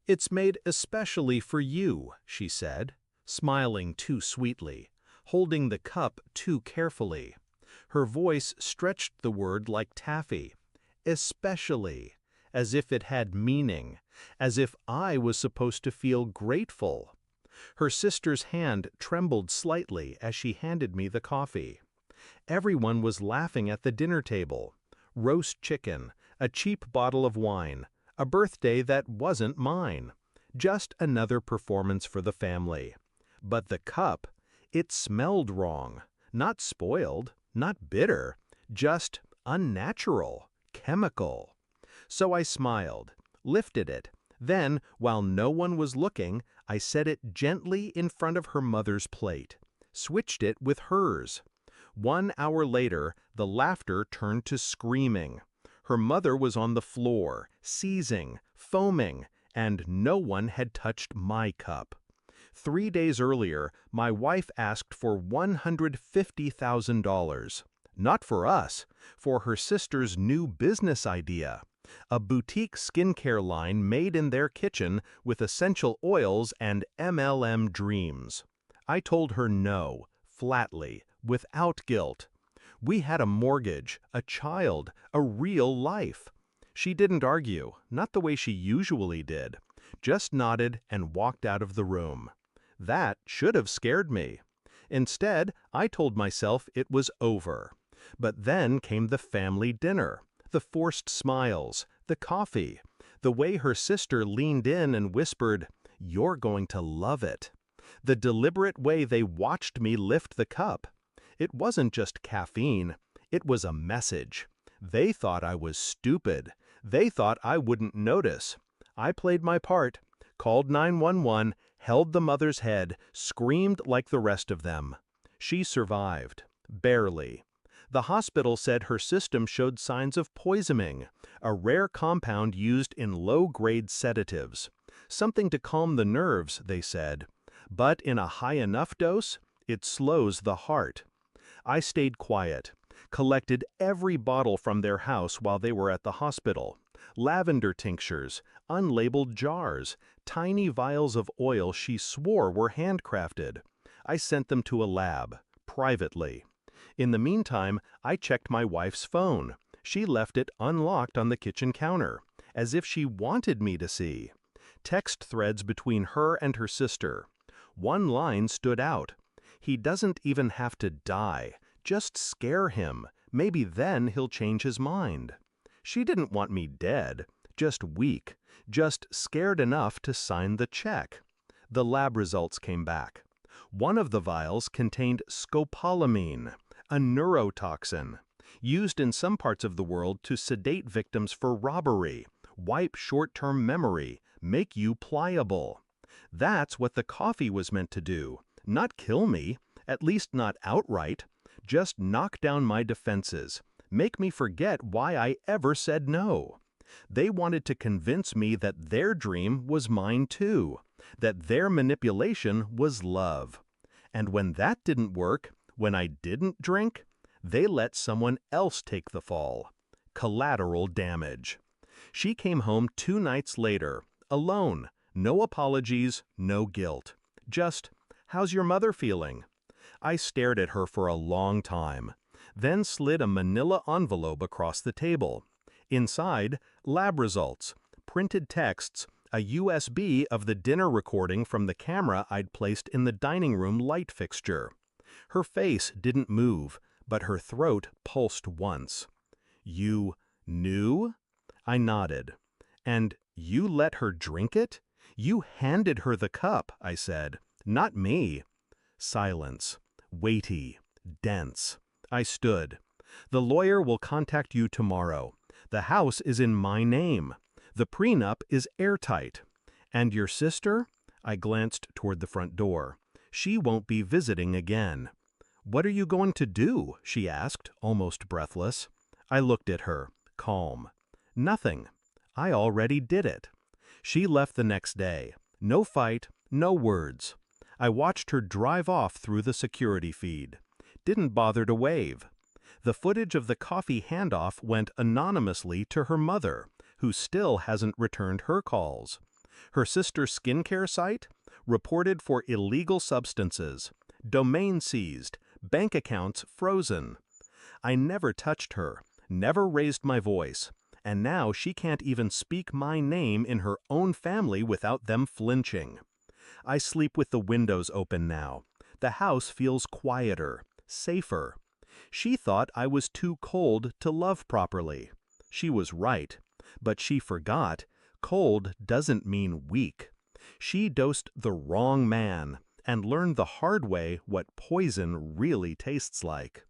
"It's made especially for you," she said, smiling too sweetly, holding the cup too carefully. Her voice stretched the word like taffy. Especially, as if it had meaning, as if I was supposed to feel grateful. Her sister's hand trembled slightly as she handed me the coffee. Everyone was laughing at the dinner table. Roast chicken, a cheap bottle of wine, a birthday that wasn't mine. Just another performance for the family. But the cup, it smelled wrong. Not spoiled, not bitter, just unnatural, chemical. So I smiled, lifted it. Then, while no one was looking, I set it gently in front of her mother's plate, switched it with hers. 1 hour later, the laughter turned to screaming. Her mother was on the floor, seizing, foaming, and no one had touched my cup. 3 days earlier, my wife asked for $150,000. Not for us, for her sister's new business idea. A boutique skincare line made in their kitchen with essential oils and MLM dreams. I told her no, flatly, without guilt. We had a mortgage, a child, a real life. She didn't argue, not the way she usually did, just nodded and walked out of the room. That should have scared me. Instead, I told myself it was over. But then came the family dinner, the forced smiles, the coffee, the way her sister leaned in and whispered, "You're going to love it." The deliberate way they watched me lift the cup. It wasn't just caffeine, it was a message. They thought I was stupid. They thought I wouldn't notice. I played my part, called 911, held the mother's head, screamed like the rest of them. She survived. Barely. The hospital said her system showed signs of poisoning, a rare compound used in low-grade sedatives. Something to calm the nerves, they said. But in a high enough dose, it slows the heart. I stayed quiet, collected every bottle from their house while they were at the hospital. Lavender tinctures, unlabeled jars, tiny vials of oil she swore were handcrafted. I sent them to a lab, privately. In the meantime, I checked my wife's phone. She left it unlocked on the kitchen counter, as if she wanted me to see. Text threads between her and her sister. One line stood out. "He doesn't even have to die. Just scare him. Maybe then he'll change his mind." She didn't want me dead, just weak, just scared enough to sign the check. The lab results came back. One of the vials contained scopolamine, a neurotoxin, used in some parts of the world to sedate victims for robbery, wipe short-term memory, make you pliable. That's what the coffee was meant to do. Not kill me, at least not outright, just knock down my defenses, make me forget why I ever said no. They wanted to convince me that their dream was mine too, that their manipulation was love. And when that didn't work, when I didn't drink, they let someone else take the fall. Collateral damage. She came home 2 nights later, alone, no apologies, no guilt. Just, "How's your mother feeling?" I stared at her for a long time, then slid a manila envelope across the table. Inside, lab results, printed texts, a USB of the dinner recording from the camera I'd placed in the dining room light fixture. Her face didn't move, but her throat pulsed once. "You knew?" I nodded. "And you let her drink it? You handed her the cup," I said. "Not me." Silence. Weighty. Dense. I stood. "The lawyer will contact you tomorrow. The house is in my name. The prenup is airtight. And your sister?" I glanced toward the front door. "She won't be visiting again." "What are you going to do?" she asked, almost breathless. I looked at her, calm. "Nothing. I already did it." She left the next day. No fight, no words. I watched her drive off through the security feed. Didn't bother to wave. The footage of the coffee handoff went anonymously to her mother, who still hasn't returned her calls. Her sister's skincare site? Reported for illegal substances. Domain seized. Bank accounts frozen. I never touched her, never raised my voice, and now she can't even speak my name in her own family without them flinching. I sleep with the windows open now. The house feels quieter, safer. She thought I was too cold to love properly. She was right, but she forgot cold doesn't mean weak. She dosed the wrong man and learned the hard way what poison really tastes like.